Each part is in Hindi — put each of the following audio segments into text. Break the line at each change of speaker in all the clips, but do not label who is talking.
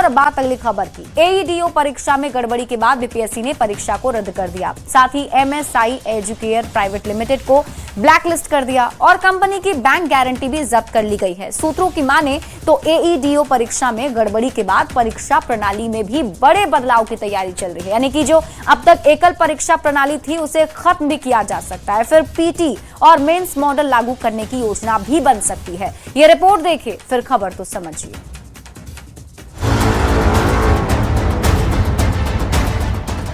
और बात अगली खबर की। एईडीओ परीक्षा में गड़बड़ी के बाद बीपीएससी ने परीक्षा को रद्द कर दिया। साथ ही एमएसआई एजुकेयर प्राइवेट लिमिटेड को ब्लैकलिस्ट कर दिया और कंपनी की बैंक गारंटी भी जब्त कर ली गई है। सूत्रों की माने तो एईडीओ परीक्षा में गड़बड़ी के बाद परीक्षा प्रणाली में भी बड़े बदलाव की तैयारी चल रही है। यानी कि जो अब तक एकल परीक्षा प्रणाली थी उसे खत्म भी किया जा सकता है। फिर पीटी और मेंस मॉडल लागू करने की योजना भी बन सकती है। ये रिपोर्ट देखिए, फिर खबर तो समझिए।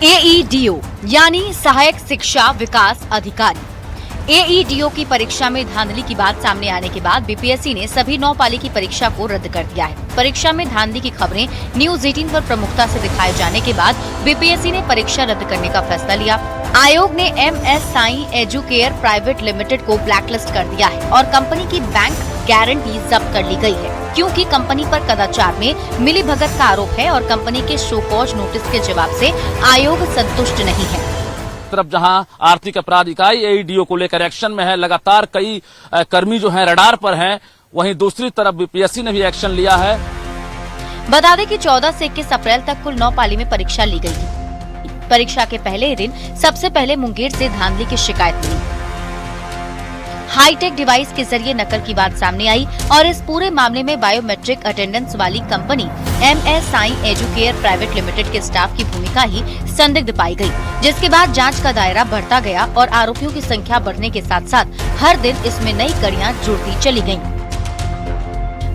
एईडीओ यानी सहायक शिक्षा विकास अधिकारी। एईडीओ की परीक्षा में धांधली की बात सामने आने के बाद बीपीएससी ने सभी 9 पाली की परीक्षा को रद्द कर दिया है। परीक्षा में धांधली की खबरें न्यूज 18 पर प्रमुखता से दिखाए जाने के बाद बीपीएससी ने परीक्षा रद्द करने का फैसला लिया। आयोग ने एमएसआई एजुकेयर प्राइवेट लिमिटेड को ब्लैकलिस्ट कर दिया है और कंपनी की बैंक गारंटी जब्त कर ली गई है, क्योंकि कंपनी पर कदाचार में मिलीभगत का आरोप है और कंपनी के शो कॉज नोटिस के जवाब से आयोग संतुष्ट नहीं है।
तरफ जहां आर्थिक अपराध इकाई एईडीओ को लेकर एक्शन में है, लगातार कई कर्मी जो हैं रडार पर हैं, वहीं दूसरी तरफ बीपीएससी ने भी एक्शन लिया है।
बता दें कि 14 से 21 अप्रैल तक कुल 9 पाली में परीक्षा ली गई थी। परीक्षा के पहले दिन सबसे पहले मुंगेर से धांधली की शिकायत मिली। हाईटेक डिवाइस के जरिए नकल की बात सामने आई और इस पूरे मामले में बायोमेट्रिक अटेंडेंस वाली company MSI educare private limited के स्टाफ की भूमिका ही संदिग्ध पाई गई, जिसके बाद जांच का दायरा बढ़ता गया और आरोपियों की संख्या बढ़ने के साथ साथ हर दिन इसमें नई कड़ियां जुड़ती चली गयी।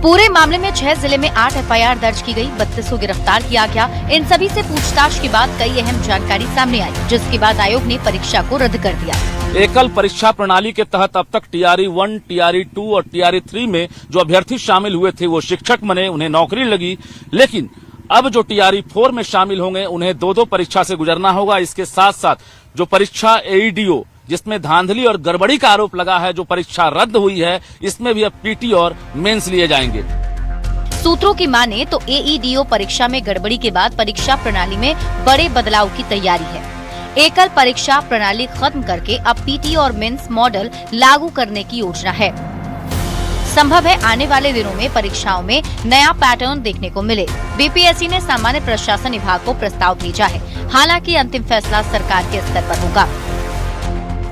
पूरे मामले में 6 जिले में 8 एफआईआर दर्ज की गई, 32 को गिरफ्तार किया गया। इन सभी से पूछताछ के बाद कई अहम जानकारी सामने आई, जिसके बाद आयोग ने परीक्षा को रद्द कर दिया।
एकल परीक्षा प्रणाली के तहत अब तक टीआरई 1, टीआरई 2 और टीआरई 3 में जो अभ्यर्थी शामिल हुए थे वो शिक्षक बने, उन्हें नौकरी लगी। लेकिन अब जो टीआरई 4 में शामिल होंगे उन्हें 2-2 परीक्षा से गुजरना होगा। इसके साथ साथ जो परीक्षा एईडीओ जिसमें धांधली और गड़बड़ी का आरोप लगा है, जो परीक्षा रद्द हुई है, इसमें भी अब पीटी और मेंस लिए जाएंगे।
सूत्रों की माने तो एईडीओ परीक्षा में गड़बड़ी के बाद परीक्षा प्रणाली में बड़े बदलाव की तैयारी है। एकल परीक्षा प्रणाली खत्म करके अब पीटी और मेंस मॉडल लागू करने की योजना है। संभव है आने वाले दिनों में परीक्षाओं में नया पैटर्न देखने को मिले। बीपीएससी ने सामान्य प्रशासन विभाग को प्रस्ताव भेजा है। हालांकि अंतिम फैसला सरकार के स्तर पर होगा।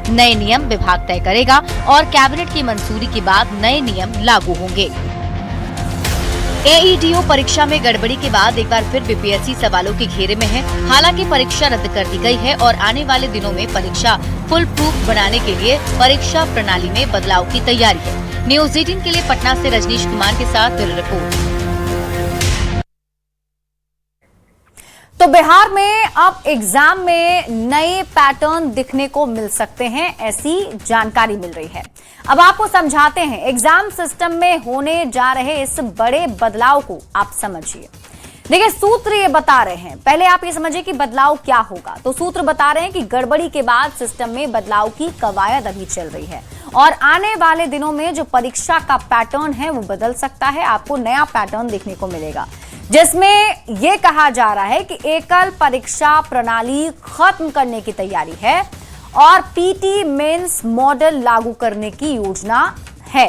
नए नियम विभाग तय करेगा और कैबिनेट की मंजूरी के बाद नए नियम लागू होंगे। एईडीओ परीक्षा में गड़बड़ी के बाद एक बार फिर बीपीएससी सवालों के घेरे में है। हालांकि परीक्षा रद्द कर दी गई है और आने वाले दिनों में परीक्षा फुल प्रूफ बनाने के लिए परीक्षा प्रणाली में बदलाव की तैयारी है। न्यूज 18 के लिए पटना से रजनीश कुमार के साथ ब्यूरो रिपोर्ट।
तो बिहार में अब एग्जाम में नए पैटर्न दिखने को मिल सकते हैं, ऐसी जानकारी मिल रही है। अब आपको समझाते हैं एग्जाम सिस्टम में होने जा रहे इस बड़े बदलाव को। आप समझिए। देखिए, सूत्र ये बता रहे हैं, पहले आप ये समझिए कि बदलाव क्या होगा। तो सूत्र बता रहे हैं कि गड़बड़ी के बाद सिस्टम में बदलाव की कवायद अभी चल रही है और आने वाले दिनों में जो परीक्षा का पैटर्न है वो बदल सकता है। आपको नया पैटर्न देखने को मिलेगा, जिसमें यह कहा जा रहा है कि एकल परीक्षा प्रणाली खत्म करने की तैयारी है और पीटी मेंस मॉडल लागू करने की योजना है।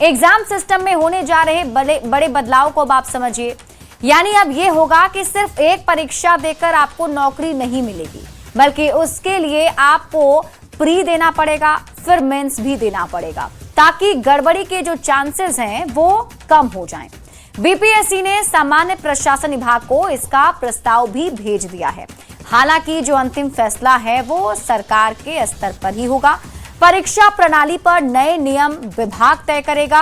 एग्जाम सिस्टम में होने जा रहे बड़े बदलाव को अब आप समझिए। यानी अब यह होगा कि सिर्फ एक परीक्षा देकर आपको नौकरी नहीं मिलेगी, बल्कि उसके लिए आपको प्री देना पड़ेगा, फिर मेंस भी देना पड़ेगा, ताकि गड़बड़ी के जो चांसेस हैं वो कम हो जाएं। बीपीएससी ने सामान्य प्रशासन विभाग को इसका प्रस्ताव भी भेज दिया है। हालांकि जो अंतिम फैसला है वो सरकार के स्तर पर ही होगा। परीक्षा प्रणाली पर नए नियम विभाग तय करेगा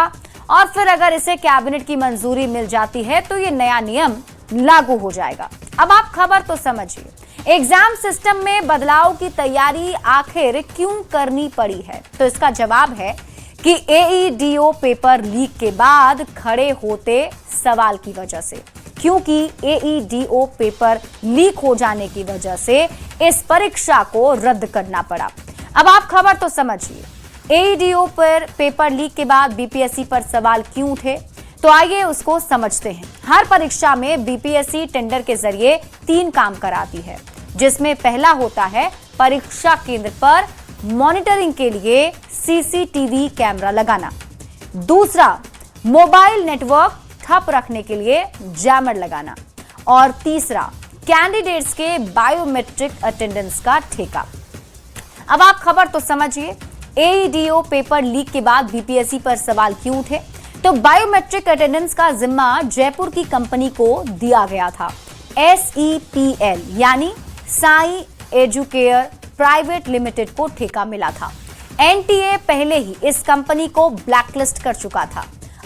और फिर अगर इसे कैबिनेट की मंजूरी मिल जाती है तो ये नया नियम लागू हो जाएगा। अब आप खबर तो समझिए। एग्जाम सिस्टम में बदलाव की तैयारी आखिर क्यों करनी पड़ी है? तो इसका जवाब है कि एईडीओ पेपर लीक के बाद खड़े होते सवाल की वजह से, क्योंकि एईडीओ पेपर लीक हो जाने की वजह से इस परीक्षा को रद्द करना पड़ा। अब आप खबर तो समझिए। एईडीओ पर पेपर लीक के बाद बीपीएससी पर सवाल क्यों उठे, तो आइए उसको समझते हैं। हर परीक्षा में बीपीएससी टेंडर के जरिए 3 काम कराती है, जिसमें पहला होता है परीक्षा केंद्र पर मॉनिटरिंग के लिए सीसीटीवी कैमरा लगाना, दूसरा मोबाइल नेटवर्क ठप रखने के लिए जैमर लगाना और तीसरा कैंडिडेट्स के बायोमेट्रिक अटेंडेंस का ठेका। अब आप खबर तो समझिए, एईडीओ पेपर लीक के बाद बीपीएससी पर सवाल क्यों उठे? तो बायोमेट्रिक अटेंडेंस का जिम्मा जयपुर की कंपनी को दिया गया था। SEPL यानी साई एजुकेयर प्राइवेट लिमिटेड को ठेका मिला था। एनटीए पहले ही इस कंपनी को ब्लैकलिस्ट कर चुका था।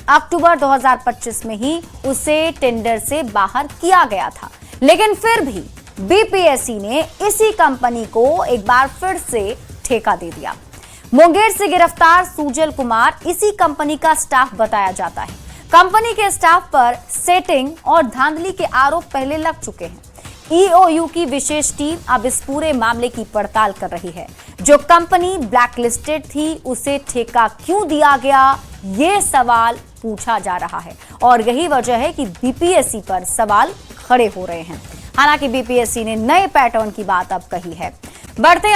अक्टूबर 2025 में ही उसे टेंडर से बाहर किया गया था, लेकिन फिर भी बीपीएससी ने इसी कंपनी को एक बार फिर से ठेका दे दिया। मुंगेर से गिरफ्तार सुजल कुमार इसी कंपनी का स्टाफ बताया जाता है। कंपनी के स्टाफ पर सेटिंग और धांधली के आरोप पहले लग चुके हैं। ईओयू की विशेष टीम अब इस पूरे मामले की पड़ताल कर रही है। जो कंपनी ब्लैकलिस्टेड थी उसे ठेका क्यों दिया गया, ये सवाल पूछा जा रहा है और यही वजह है कि बीपीएससी पर सवाल खड़े हो रहे हैं। हालांकि बीपीएससी ने नए पैटर्न की बात अब कही है। बढ़ते